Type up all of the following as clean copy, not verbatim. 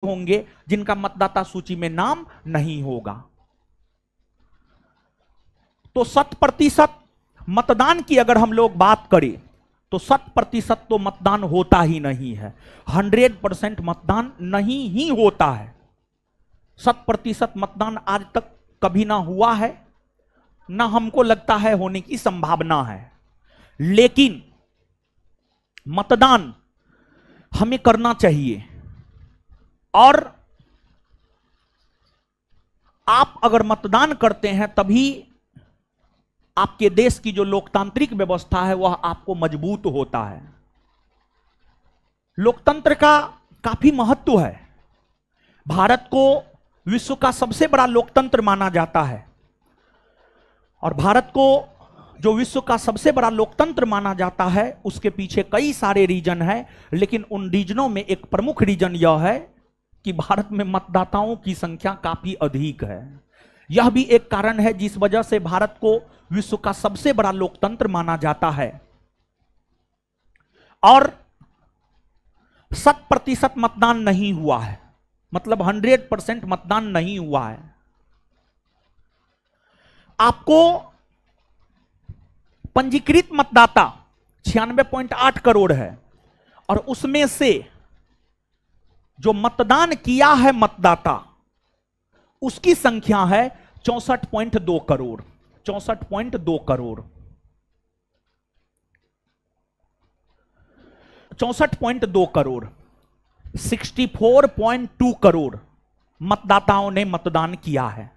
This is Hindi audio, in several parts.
होंगे जिनका मतदाता सूची में नाम नहीं होगा। तो 100% मतदान की अगर हम लोग बात करें तो 100% तो मतदान होता ही नहीं है। 100% मतदान नहीं ही होता है। 100% मतदान आज तक कभी ना हुआ है, ना हमको लगता है होने की संभावना है। लेकिन मतदान हमें करना चाहिए, और आप अगर मतदान करते हैं तभी आपके देश की जो लोकतांत्रिक व्यवस्था है वह आपको मजबूत होता है। लोकतंत्र का काफी महत्व है। भारत को विश्व का सबसे बड़ा लोकतंत्र माना जाता है, और भारत को जो विश्व का सबसे बड़ा लोकतंत्र माना जाता है उसके पीछे कई सारे रीजन हैं, लेकिन उन रीजनों में एक प्रमुख रीजन यह है कि भारत में मतदाताओं की संख्या काफी अधिक है। यह भी एक कारण है जिस वजह से भारत को विश्व का सबसे बड़ा लोकतंत्र माना जाता है। और 100% मतदान नहीं हुआ है, मतलब 100% मतदान नहीं हुआ है। आपको पंजीकृत मतदाता 96.8 करोड़ है, और उसमें से जो मतदान किया है मतदाता उसकी संख्या है 64.2 करोड़। 64.2 करोड़ 64.2 करोड़ 64.2 करोड़ मतदाताओं ने मतदान किया है।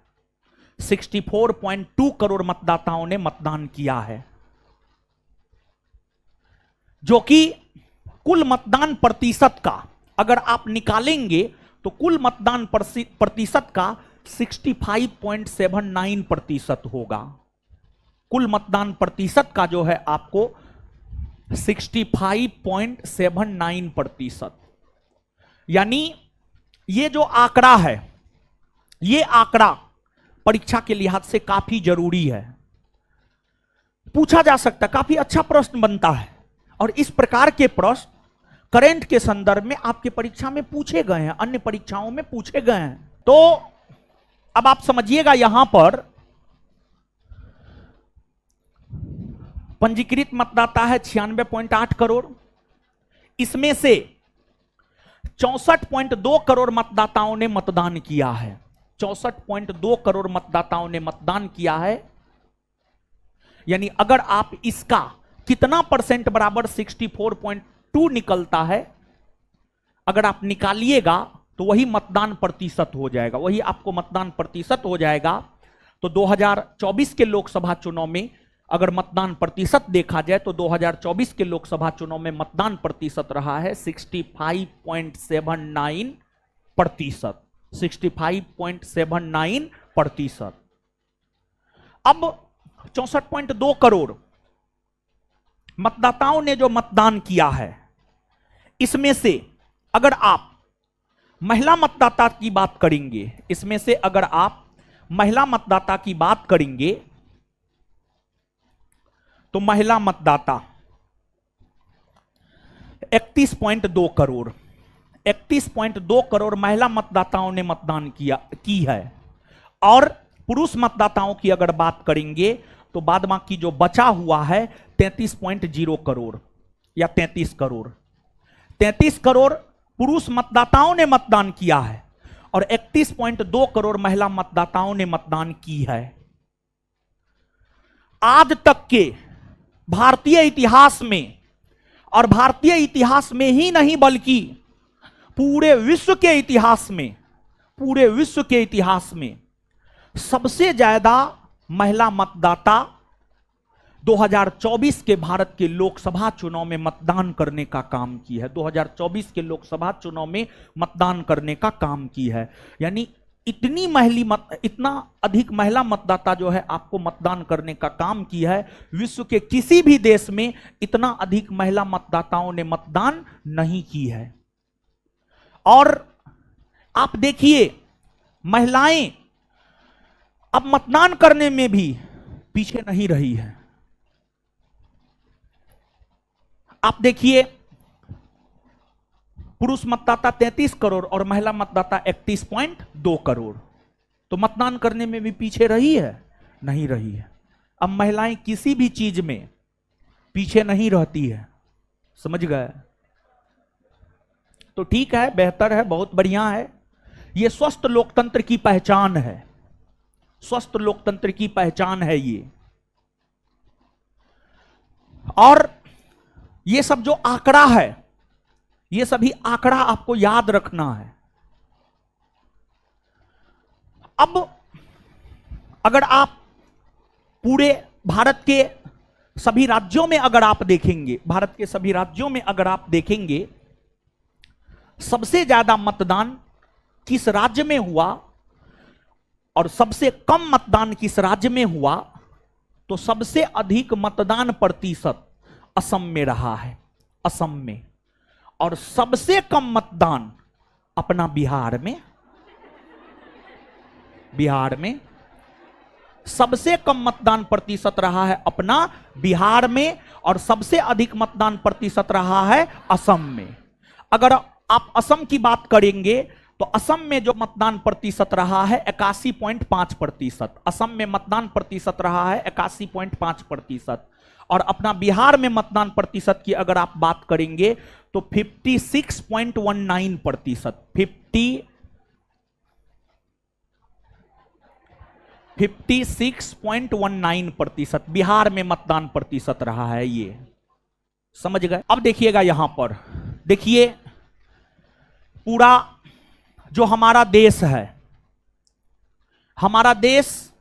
64.2 करोड़ मतदाताओं ने मतदान किया है, जो कि कुल मतदान प्रतिशत का अगर आप निकालेंगे तो कुल मतदान प्रतिशत का 65.79% होगा। कुल मतदान प्रतिशत का जो है आपको 65.79%, यानी ये जो आंकड़ा है, ये आंकड़ा परीक्षा के लिहाज से काफी जरूरी है। पूछा जा सकता है, काफी अच्छा प्रश्न बनता है, और इस प्रकार के प्रश्न करंट के संदर्भ में आपके परीक्षा में पूछे गए हैं, अन्य परीक्षाओं में पूछे गए हैं। तो अब आप समझिएगा, यहां पर पंजीकृत मतदाता है 96.8 करोड़, इसमें से 64.2 करोड़ मतदाताओं ने मतदान किया है। 64.2 करोड़ मतदाताओं ने मतदान किया है, यानी अगर आप इसका कितना परसेंट बराबर 64.2 निकलता है, अगर आप निकालिएगा तो वही मतदान प्रतिशत हो जाएगा, वही आपको मतदान प्रतिशत हो जाएगा। तो 2024 के लोकसभा चुनाव में अगर मतदान प्रतिशत देखा जाए तो 2024 के लोकसभा चुनाव में मतदान प्रतिशत रहा है 65.79%। 65.79%। अब 64.2 करोड़ मतदाताओं ने जो मतदान किया है, इसमें से अगर आप महिला मतदाता की बात करेंगे, इसमें से अगर आप महिला मतदाता की बात करेंगे तो महिला मतदाता 31.2 करोड़ 31.2 करोड़ महिला मतदाताओं ने मतदान की है। और पुरुष मतदाताओं की अगर बात करेंगे तो बाद बाकी जो बचा हुआ है 33.0 करोड़ या 33 करोड़ 33 करोड़ पुरुष मतदाताओं ने मतदान किया है, और 31.2 करोड़ महिला मतदाताओं ने मतदान की है। आज तक के भारतीय इतिहास में, और भारतीय इतिहास में ही नहीं बल्कि पूरे विश्व के इतिहास में, पूरे विश्व के इतिहास में सबसे ज्यादा महिला मतदाता 2024 के भारत के लोकसभा चुनाव में मतदान करने का काम की है। 2024 के लोकसभा चुनाव में मतदान करने का काम की है, यानी इतना अधिक महिला मतदाता जो है आपको मतदान करने का काम की है। विश्व के किसी भी देश में इतना अधिक महिला मतदाताओं ने मतदान नहीं की है। और आप देखिए, महिलाएं अब मतदान करने में भी पीछे नहीं रही है। आप देखिए, पुरुष मतदाता 33 करोड़ और महिला मतदाता 31.2 करोड़। तो मतदान करने में भी पीछे रही है? नहीं रही है। अब महिलाएं किसी भी चीज में पीछे नहीं रहती है, समझ गए? तो ठीक है, बेहतर है, बहुत बढ़िया है। ये स्वस्थ लोकतंत्र की पहचान है, स्वस्थ लोकतंत्र की पहचान है ये। और ये सब जो आंकड़ा है, ये सभी आंकड़ा आपको याद रखना है। अब अगर आप पूरे भारत के सभी राज्यों में अगर आप देखेंगे, भारत के सभी राज्यों में अगर आप देखेंगे, सबसे ज्यादा मतदान किस राज्य में हुआ और सबसे कम मतदान किस राज्य में हुआ, तो सबसे अधिक मतदान प्रतिशत असम में रहा है, असम में। और सबसे कम मतदान अपना बिहार में, बिहार में सबसे कम मतदान प्रतिशत रहा है अपना बिहार में, और सबसे अधिक मतदान प्रतिशत रहा है असम में। अगर आप असम की बात करेंगे तो असम में जो मतदान प्रतिशत रहा है 81.5%, असम में मतदान प्रतिशत रहा है 81.5%। और अपना बिहार में मतदान प्रतिशत की अगर आप बात करेंगे तो 56.19%, 56.19% बिहार में मतदान प्रतिशत रहा है, ये समझ गए? अब देखिएगा यहां पर, देखिए पूरा जो हमारा देश है, हमारा देश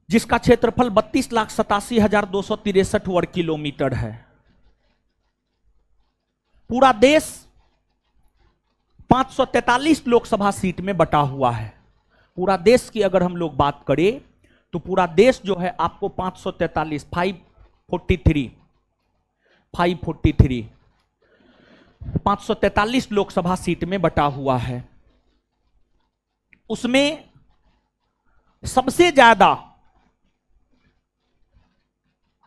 जिसका क्षेत्रफल 32,87,263 वर्ग किलोमीटर है, पूरा देश 543 लोकसभा सीट में बटा हुआ है। पूरा देश की अगर हम लोग बात करें तो पूरा देश जो है आपको 543 543 लोकसभा सीट में बटा हुआ है। उसमें सबसे ज्यादा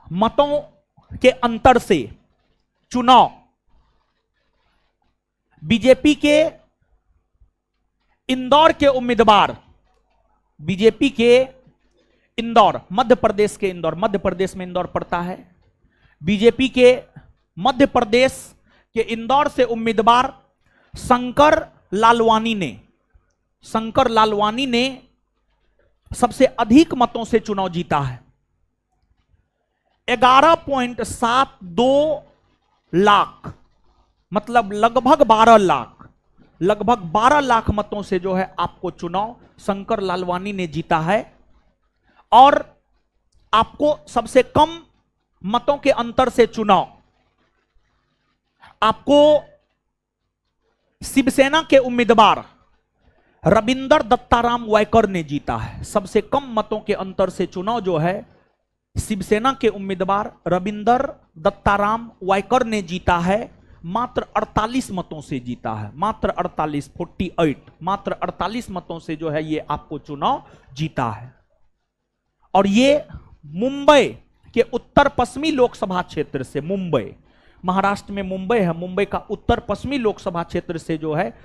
मतों के अंतर से चुनाव बीजेपी के इंदौर के उम्मीदवार, बीजेपी के इंदौर, मध्य प्रदेश के इंदौर, मध्य प्रदेश में इंदौर पड़ता है, बीजेपी के मध्य प्रदेश के इंदौर से उम्मीदवार शंकर लालवानी ने सबसे अधिक मतों से चुनाव जीता है। 11.72 लाख, मतलब लगभग 12 लाख मतों से जो है आपको चुनाव शंकर लालवानी ने जीता है। और आपको सबसे कम मतों के अंतर से चुनाव आपको शिवसेना के उम्मीदवार रविंदर दत्ताराम वायकर ने जीता है। सबसे कम मतों के अंतर से चुनाव जो है शिवसेना के उम्मीदवार रविंदर दत्ताराम वायकर ने जीता है, मात्र 48 मतों से जीता है, मात्र 48 मात्र 48 मतों से जो है ये आपको चुनाव जीता है। और ये मुंबई के उत्तर पश्चिमी लोकसभा क्षेत्र से, मुंबई, महाराष्ट्र में मुंबई है, मुंबई का उत्तर पश्चिमी लोकसभा क्षेत्र से जो है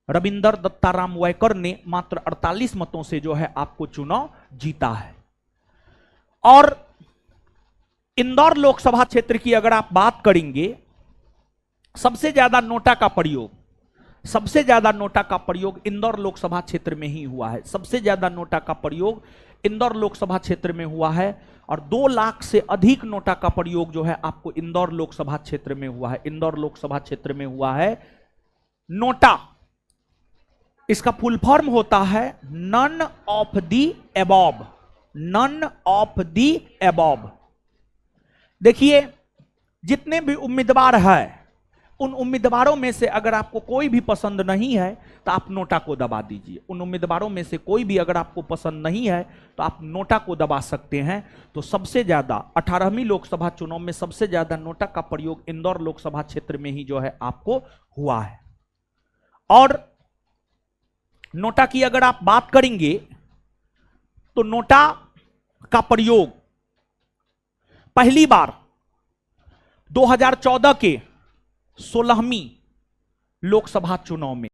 रविंदर दत्ताराम वायकर ने मात्र 48 मतों से जो है आपको चुनाव जीता है। और इंदौर लोकसभा क्षेत्र की अगर आप बात करेंगे, सबसे ज्यादा नोटा का प्रयोग इंदौर लोकसभा क्षेत्र में ही हुआ है। सबसे ज्यादा नोटा का प्रयोग इंदौर लोकसभा क्षेत्र में हुआ है। और 2 लाख से अधिक नोटा का प्रयोग जो है आपको इंदौर लोकसभा क्षेत्र में हुआ है, इंदौर लोकसभा क्षेत्र में हुआ है। नोटा, इसका फुल फॉर्म होता है none of the above, none of the above. देखिए जितने भी उम्मीदवार हैं, उन उम्मीदवारों में से अगर आपको कोई भी पसंद नहीं है तो आप नोटा को दबा दीजिए। उन उम्मीदवारों में से कोई भी अगर आपको पसंद नहीं है तो आप नोटा को दबा सकते हैं। तो सबसे ज्यादा 18वीं लोकसभा चुनाव में सबसे ज्यादा नोटा का प्रयोग इंदौर लोकसभा क्षेत्र में ही जो है आपको हुआ है। और नोटा की अगर आप बात करेंगे तो नोटा का प्रयोग पहली बार 2014 के 16वीं लोकसभा चुनाव में